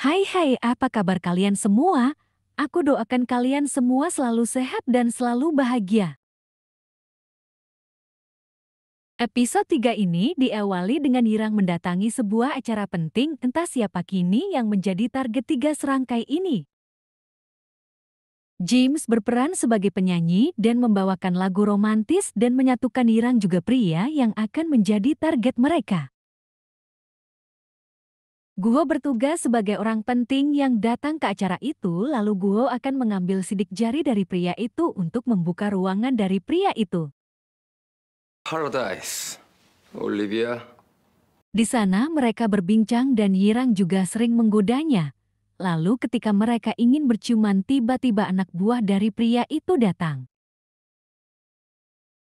Hai, apa kabar kalian semua? Aku doakan kalian semua selalu sehat dan selalu bahagia. Episode 3 ini diawali dengan Yirang mendatangi sebuah acara penting, entah siapa kini yang menjadi target 3 serangkai ini. James berperan sebagai penyanyi dan membawakan lagu romantis dan menyatukan Yirang juga pria yang akan menjadi target mereka. Guo bertugas sebagai orang penting yang datang ke acara itu, lalu Guo akan mengambil sidik jari dari pria itu untuk membuka ruangan dari pria itu. Paradise, Olivia. Di sana mereka berbincang dan Yirang juga sering menggodanya. Lalu ketika mereka ingin berciuman, tiba-tiba anak buah dari pria itu datang.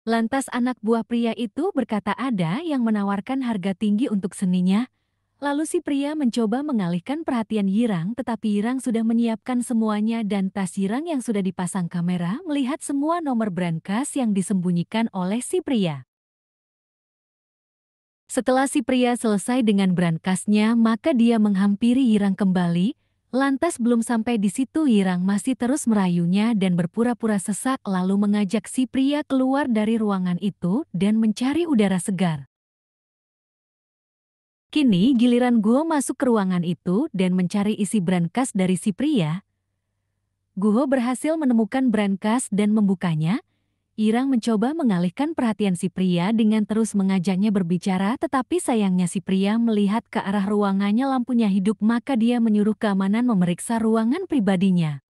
Lantas anak buah pria itu berkata ada yang menawarkan harga tinggi untuk seninya. Lalu si pria mencoba mengalihkan perhatian Yirang, tetapi Yirang sudah menyiapkan semuanya dan tas Yirang yang sudah dipasang kamera melihat semua nomor brankas yang disembunyikan oleh si pria. Setelah si pria selesai dengan brankasnya, maka dia menghampiri Yirang kembali. Lantas belum sampai di situ Yirang masih terus merayunya dan berpura-pura sesak lalu mengajak si pria keluar dari ruangan itu dan mencari udara segar. Kini giliran Guo masuk ke ruangan itu dan mencari isi brankas dari si pria. Guo berhasil menemukan brankas dan membukanya. Yirang mencoba mengalihkan perhatian si pria dengan terus mengajaknya berbicara, tetapi sayangnya si pria melihat ke arah ruangannya lampunya hidup, maka dia menyuruh keamanan memeriksa ruangan pribadinya.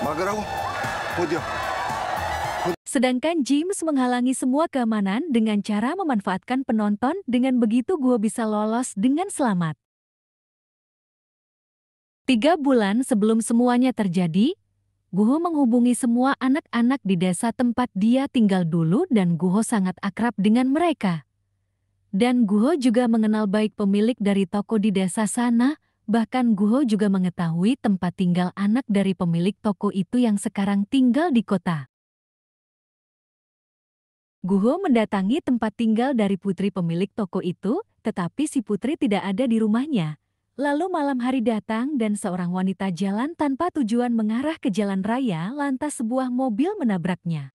막으라고? 어디야? Sedangkan James menghalangi semua keamanan dengan cara memanfaatkan penonton, dengan begitu Guo bisa lolos dengan selamat. 3 bulan sebelum semuanya terjadi, Guo menghubungi semua anak-anak di desa tempat dia tinggal dulu dan Guo sangat akrab dengan mereka. Dan Guo juga mengenal baik pemilik dari toko di desa sana, bahkan Guo juga mengetahui tempat tinggal anak dari pemilik toko itu yang sekarang tinggal di kota. Guo mendatangi tempat tinggal dari putri pemilik toko itu, tetapi si putri tidak ada di rumahnya. Lalu malam hari datang dan seorang wanita jalan tanpa tujuan mengarah ke jalan raya, lantas sebuah mobil menabraknya.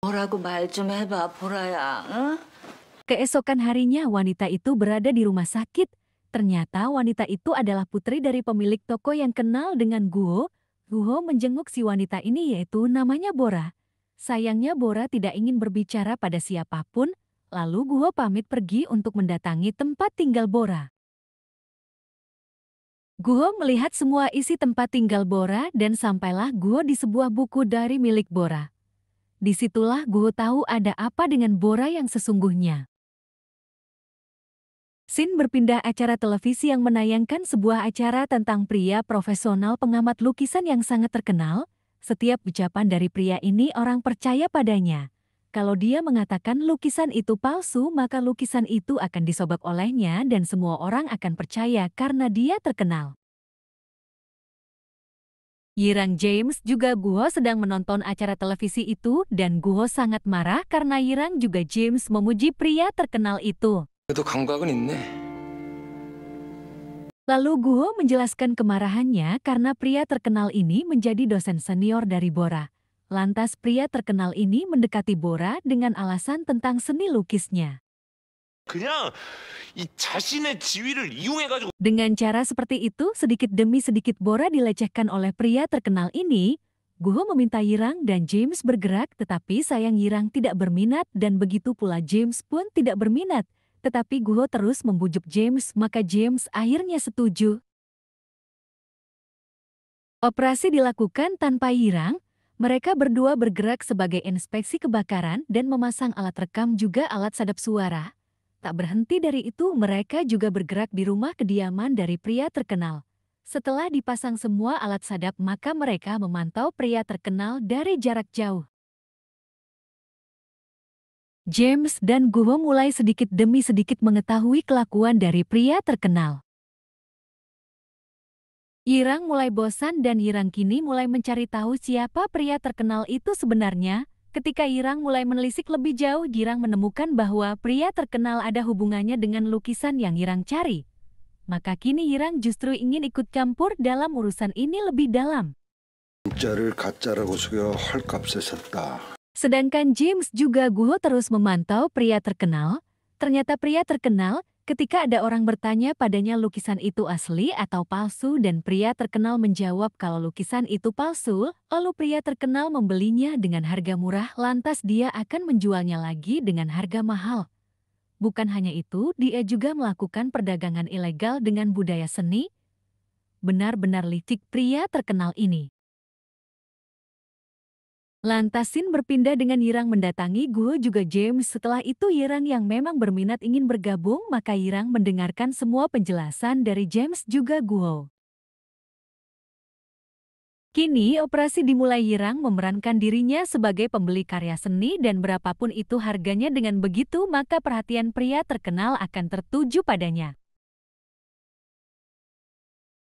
뭐라고 말 좀 해봐, 보라야, 응? Keesokan harinya wanita itu berada di rumah sakit. Ternyata wanita itu adalah putri dari pemilik toko yang kenal dengan Guo. Guo menjenguk si wanita ini, yaitu namanya Bora. Sayangnya Bora tidak ingin berbicara pada siapapun, lalu Guo pamit pergi untuk mendatangi tempat tinggal Bora. Guo melihat semua isi tempat tinggal Bora dan sampailah Guo di sebuah buku dari milik Bora. Disitulah Guo tahu ada apa dengan Bora yang sesungguhnya. Scene berpindah acara televisi yang menayangkan sebuah acara tentang pria profesional pengamat lukisan yang sangat terkenal. Setiap ucapan dari pria ini orang percaya padanya. Kalau dia mengatakan lukisan itu palsu, maka lukisan itu akan disobek olehnya dan semua orang akan percaya karena dia terkenal. Yirang James juga Guo sedang menonton acara televisi itu dan Guo sangat marah karena Yirang juga James memuji pria terkenal itu. 그래도 감각은 있네. Lalu Guo menjelaskan kemarahannya karena pria terkenal ini menjadi dosen senior dari Bora. Lantas pria terkenal ini mendekati Bora dengan alasan tentang seni lukisnya. 그냥 이 자신의 지위를 이용해가지고 Dengan cara seperti itu, sedikit demi sedikit Bora dilecehkan oleh pria terkenal ini. Guo meminta Yirang dan James bergerak, tetapi sayang Yirang tidak berminat dan begitu pula James pun tidak berminat. Tetapi Guo terus membujuk James, maka James akhirnya setuju. Operasi dilakukan tanpa Yirang. Mereka berdua bergerak sebagai inspeksi kebakaran dan memasang alat rekam juga alat sadap suara. Tak berhenti dari itu, mereka juga bergerak di rumah kediaman dari pria terkenal. Setelah dipasang semua alat sadap, maka mereka memantau pria terkenal dari jarak jauh. James dan Guo mulai sedikit demi sedikit mengetahui kelakuan dari pria terkenal. Yirang mulai bosan dan Yirang kini mulai mencari tahu siapa pria terkenal itu sebenarnya. Ketika Yirang mulai menelisik lebih jauh, Yirang menemukan bahwa pria terkenal ada hubungannya dengan lukisan yang Yirang cari. Maka kini Yirang justru ingin ikut campur dalam urusan ini lebih dalam. 진짜를 가짜라고 속여 헐값에 샀다. Sedangkan James juga Guho terus memantau pria terkenal. Ternyata pria terkenal, ketika ada orang bertanya padanya lukisan itu asli atau palsu dan pria terkenal menjawab kalau lukisan itu palsu, lalu pria terkenal membelinya dengan harga murah lantas dia akan menjualnya lagi dengan harga mahal. Bukan hanya itu, dia juga melakukan perdagangan ilegal dengan budaya seni. Benar-benar licik pria terkenal ini. Lantas Sin berpindah dengan Yirang mendatangi Guho juga James. Setelah itu Yirang yang memang berminat ingin bergabung, maka Yirang mendengarkan semua penjelasan dari James juga Guho. Kini operasi dimulai. Yirang memerankan dirinya sebagai pembeli karya seni dan berapapun itu harganya, dengan begitu maka perhatian pria terkenal akan tertuju padanya.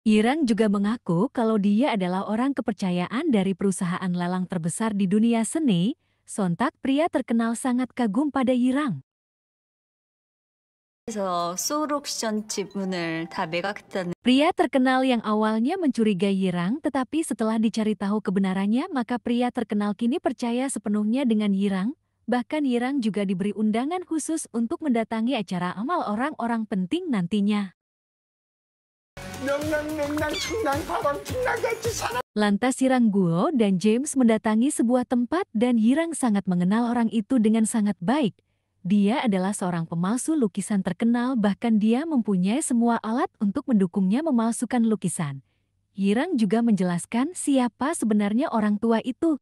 Yirang juga mengaku kalau dia adalah orang kepercayaan dari perusahaan lelang terbesar di dunia seni. Sontak pria terkenal sangat kagum pada Yirang. 그래서 소울 옥션 지분을 다 매각했다는 Pria terkenal yang awalnya mencurigai Yirang, tetapi setelah dicari tahu kebenarannya, maka pria terkenal kini percaya sepenuhnya dengan Yirang. Bahkan Yirang juga diberi undangan khusus untuk mendatangi acara amal orang-orang penting nantinya. Lantas Yirang Guho dan James mendatangi sebuah tempat dan Yirang sangat mengenal orang itu dengan sangat baik. Dia adalah seorang pemalsu lukisan terkenal, bahkan dia mempunyai semua alat untuk mendukungnya memalsukan lukisan. Yirang juga menjelaskan siapa sebenarnya orang tua itu.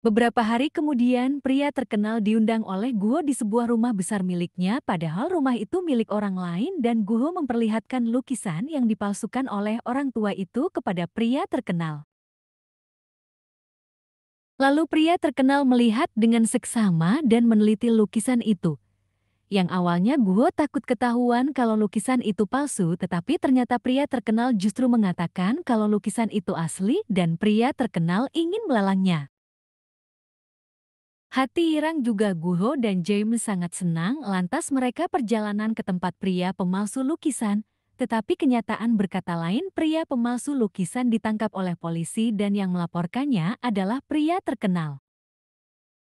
Beberapa hari kemudian, pria terkenal diundang oleh Guho di sebuah rumah besar miliknya, padahal rumah itu milik orang lain dan Guho memperlihatkan lukisan yang dipalsukan oleh orang tua itu kepada pria terkenal. Lalu pria terkenal melihat dengan seksama dan meneliti lukisan itu. Yang awalnya Guho takut ketahuan kalau lukisan itu palsu, tetapi ternyata pria terkenal justru mengatakan kalau lukisan itu asli dan pria terkenal ingin melalangnya. Hati Yirang juga Guho dan James sangat senang, lantas mereka perjalanan ke tempat pria pemalsu lukisan. Tetapi kenyataan berkata lain, pria pemalsu lukisan ditangkap oleh polisi dan yang melaporkannya adalah pria terkenal.